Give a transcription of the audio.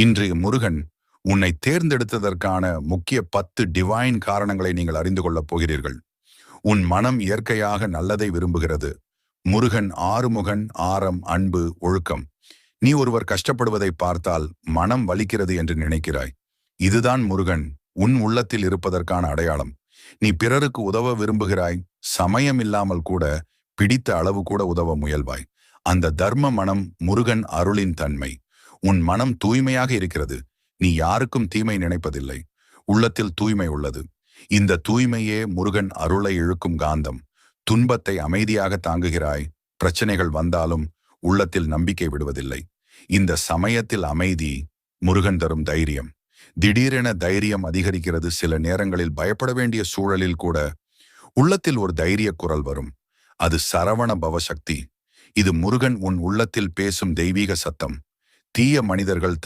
இன்றைய முருகன் உன்னை தேர்ந்தெடுத்ததற்கான முக்கிய 10 டிவைன் காரணங்களை நீங்கள் அறிந்து கொள்ளப் போகிறீர்கள். உன் மனம் இயற்கையாக நல்லதை விரும்புகிறது. முருகன் ஆறுமுகன், ஆரம், அன்பு, ஒழுக்கம். நீ ஒருவர் கஷ்டப்படுவதை பார்த்தால் மனம் வலிக்கிறது என்று நினைக்கிறாய். இதுதான் முருகன் உன் உள்ளத்தில் இருப்பதற்கான அடையாளம். நீ பிறருக்கு உதவ விரும்புகிறாய், சமயம் இல்லாமல் கூட, பிடித்த அளவு கூட உதவ முயல்வாய். அந்த தர்ம மனம் முருகன் அருளின் தன்மை. உன் மனம் தூய்மையாக இருக்கிறது. நீ யாருக்கும் தீமை நினைப்பதில்லை. உள்ளத்தில் தூய்மை உள்ளது. இந்த தூய்மையே முருகன் அருளை இழுக்கும் காந்தம். துன்பத்தை அமைதியாக தாங்குகிறாய். பிரச்சனைகள் வந்தாலும் உள்ளத்தில் நம்பிக்கை விடுவதில்லை. இந்த சமயத்தில் அமைதி முருகன் தரும் தைரியம். திடீரென தைரியம் அதிகரிக்கிறது. சில நேரங்களில் பயப்பட வேண்டிய சூழலில் கூட உள்ளத்தில் ஒரு தைரிய குரல் வரும். அது சரவண பவசக்தி. இது முருகன் உன் உள்ளத்தில் பேசும் தெய்வீக சத்தம். தீய மனிதர்கள்